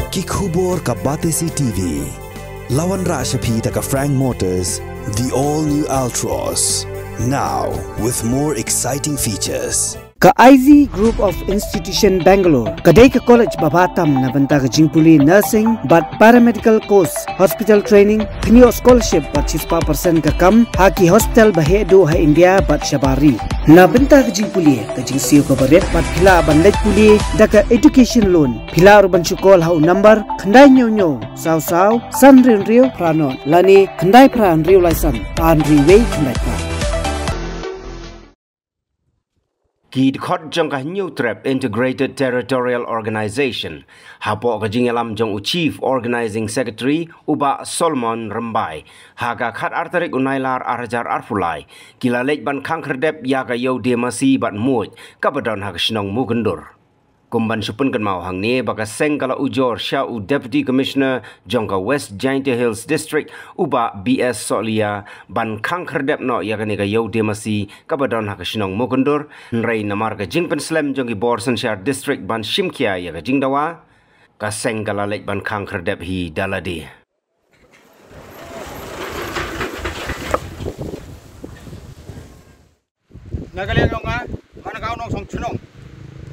Kikhubor ka Batesi TV. Lawan Rashapi taka Frank Motors, the all-new Altros. Now with more exciting features. Ka IZ Group of Institution Bangalore, kadai ka college babatam na banta ka jingpuli nursing but paramedical course, hospital training, kanyo scholarship but 6% ka kam, haki hospital bahedo ha India but shabari. Na banta ka jingpuli ka jingsiyo ka baret but pila bandaj puli da ka education loan, pila urban syukol ha number, kandai nyo saw san rio pranon, lani kandai pran rio laisan, an riway kandai pran. Kid Khot Jong ka New Trap Integrated Territorial Organization hapo ka jingalam jong Chief Organizing Secretary Uba Solomon Rambai haga khat artarik unailar arjar arfulai kilalek ban khangkerdep ya ka yo demasi bat muj kabadon ha snong mugundur kumban supun kan mau hang ne baka seng kala ujor sha u Deputy Commissioner jongka West Giant Hills District uba BS Solia ban khangkerdep no ya ka ne ka yo demasi kabadon ha snong mugundur nrei namar ka jingpen slam jongi Borson Shire District ban shimkia ya ka jingdawa ka seng kala lek ban khangkerdep hi daladi. Nagalian long ah, mana kau nong song chunong.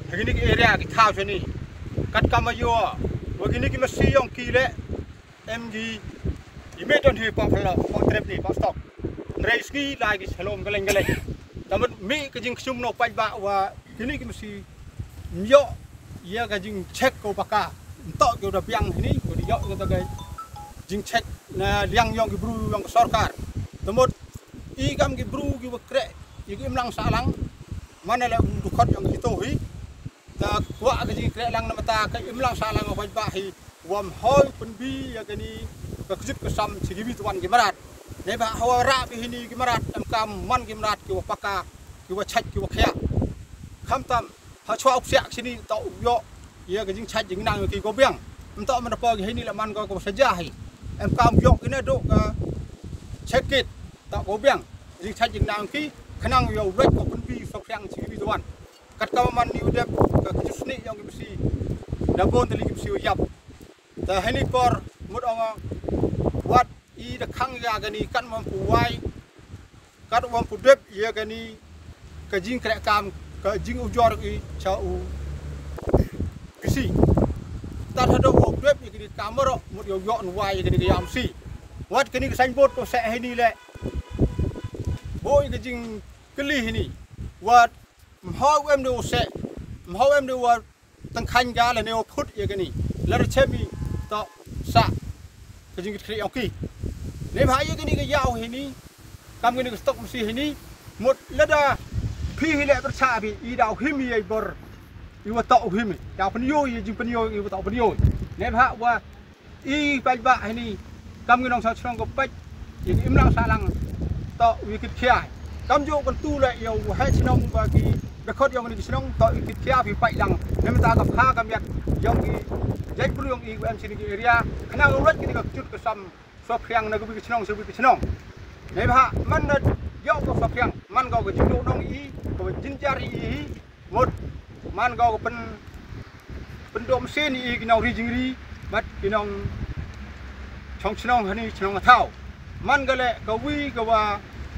Begini ke area kita tahu sini. Kat kamayo, begini ke mesti yang kile MG. Imediat hi pang pala, pang trip ni, pang stop. Reski lagi selom galeng. Namun mi kejing sum no pai ba wa gini ke mesti nyo ia kejing cek ko baka. Entok ke udah piang ini, ko dia ko tagai jing cek na liang yang ke bru yang sarkar. Namun igam ke bru ke krek, igam lang salang. Mana le dukot yang hitohi. Ta kwa ka jing krek lang na mata ka imlang salang bai ba hi wam hoi penbi ya gani ka kjip ka sam sigibi tuan ki marat ne ba hawara bi hini ki marat am kam man ki marat ki paka ki wa chhat ki wa khya kham tam ha chwa ok sak sini ta yo ya ka jing chat jing nang ki go biang am ta man pa ki hini la man ko saja hi am kam yo ki na do ka chekit ta go biang jing chat jing nang ki khanang yo rek ko penbi so khyang sigibi tuan kat kawaman ni udap ka kisni yang mesti dabon tali mesti yap ta hani por mud ong wat I de khang ya gani kan mampu wai kat mampu dep ya gani ka jing krek kam ka jing ujor I cha u kisi ta hado o dep ya gani kamero mud yo yo wai gani ka yam si wat gani ka signboard ko se hani le boy ka jing keli hini wat mhau em do se mhau em do wa tang khanh ga la ne o phut ye gani la re chemi to sa ka jing kri oki ne bhai ye gani ga yaw hini kam gani ga stock msi hini mot lada phi hi le cha bi I daw himi ye bor I wa to himi daw pan yo ye jing pan yo I wa to pan yo ne bha wa I pai ba hini kam gani nong sa chrong ko pach ye im lang sa lang to wi kit khia kam yo kon tu le yo ha chnong ba ki Bekot yang ini senang tak ikut siapa pai lang, memang tak apa kami yang ini jadi perlu yang ini sini area, karena urat kita cut kesam sok yang nak pergi senang, Nih bah, mana yang kau sok yang, man kau ke jenduk nong ini, kau jinjari ini, mud, man kau ke pendom mesin ini kinau rijingri, mat kinau chong senang hani senang tahu, man gale kau wi kau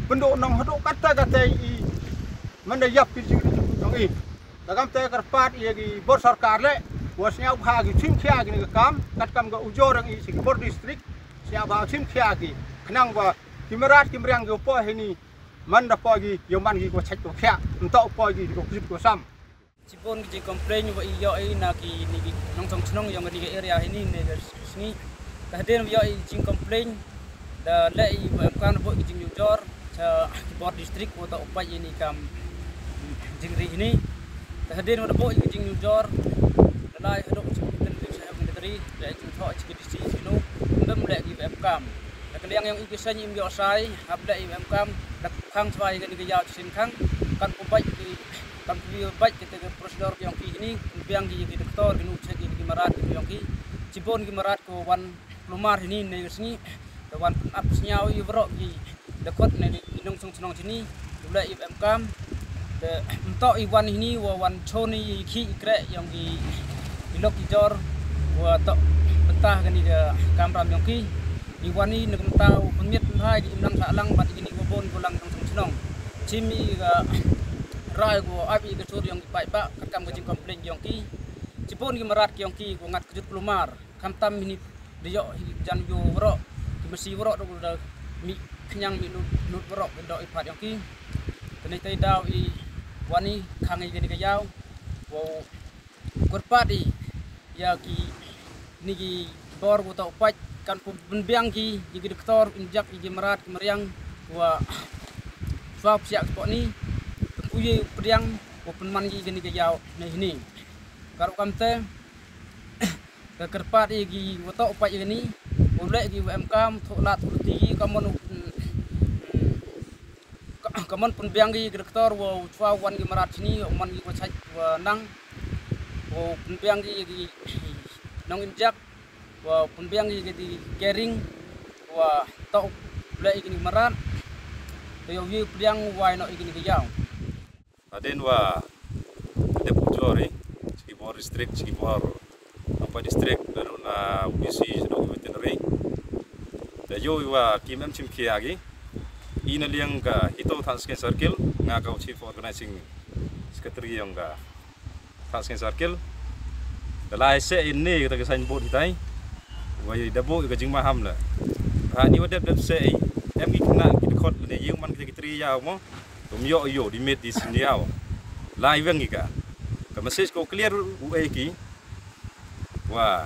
pendok nong hadok kata ini, mana yap kerja yang ini, dalam tengah kerpat ia di bor sarkar le, wasnya ubah di tim kia gini kam ke ujor yang ini Singapore district, siapa tim kia gini, kenang bah kimerat kimeriang ke apa ini, mana pagi yang mana gini cek tu kia, entah apa gini kau kujut kau sam. Cipon kita komplain bahwa ia ini nak ini nong senong yang di area ini sini, kemudian ia ini komplain, dah le kan buat kita ujor, Singapore district atau apa ini kam jingri ini, kemudian ada buat kita ujor. Lai aduk cikin tu saya menteri, lai contoh cikin di sini, belum mulai IMM kam. Kalau yang ikut imbi osai, abda IMM kam, dak kang sebagai kan digaya cikin kang, kan kubai kita prosedur yang ini, yang di doktor, di nucek di marat yang cipon di marat ko wan lumar ini sini, wan apsnya ui bro di dekat ni inung senong sini, mulai IMM kam, untuk iwan ini wan choni ki ikrek yang di Ilok ijor wa tah gani ke kamram yongki iwani negam tau pemit hai di imlang salang bat gini gobon golang tong senong cimi ga rai go abi ke sur yang pai ba kam ke jing komplain yongki cipon ki merat yongki go ngat kejut pelumar kam tam ini diyo jan yo woro ki mesi woro do mi kenyang mi lut woro do ipat yongki teni tai dau I wani khangai gini ke yau wo kurpadi ya ki niki bor go tau pai kan penbiang ki jigi doktor injak iji merat kemeriang wa swab siak spot ni uye pediang ko penman gi gini ke yau nah ini karo kamte ke kerpat igi woto pai gini ulek gi UMK tholat ti kamon penbiang gi doktor wa swab wan gi merat sini man gi wacai wa nang wo penbiang gi nong injak wa penbiang di kering wa tau ulek gini merat yo wi pediang wa no gini ke yau aden wa depujori Cikibor district Cikibor apa district daruna UBC sedang veterinary da yo wa kimem chimki agi ina liang ka hito Thansken circle nga ka chief organizing secretary yang ka Thansken circle dalai se ini kita kesan bot hitai wa dabo ka jing maham la ha ni wadap dap se em ki kena ki khot ne yung man ki tri yaw mo tum yo di met di sini yaw lai weng ki ka message ko clear u ki wa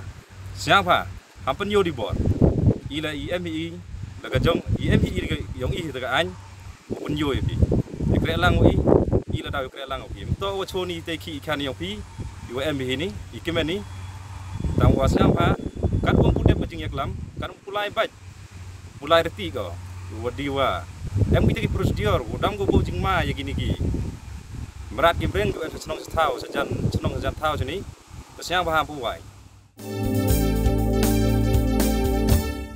siapa hampen yo di bor ila IMI la ka jong IMI yong I ka an pun yo ki kre lang wi ila daw kre lang ki to wa choni te ki kan yo pi UMI ini ikemen ni tang wa siapa kan pun pudep pacing yaklam kan mulai baik mulai reti ko wadiwa em kita ki prosedur udam go bojing ma ya gini ki merat ki breng ko senong tau sejan senong sejan tau sini siapa paham puai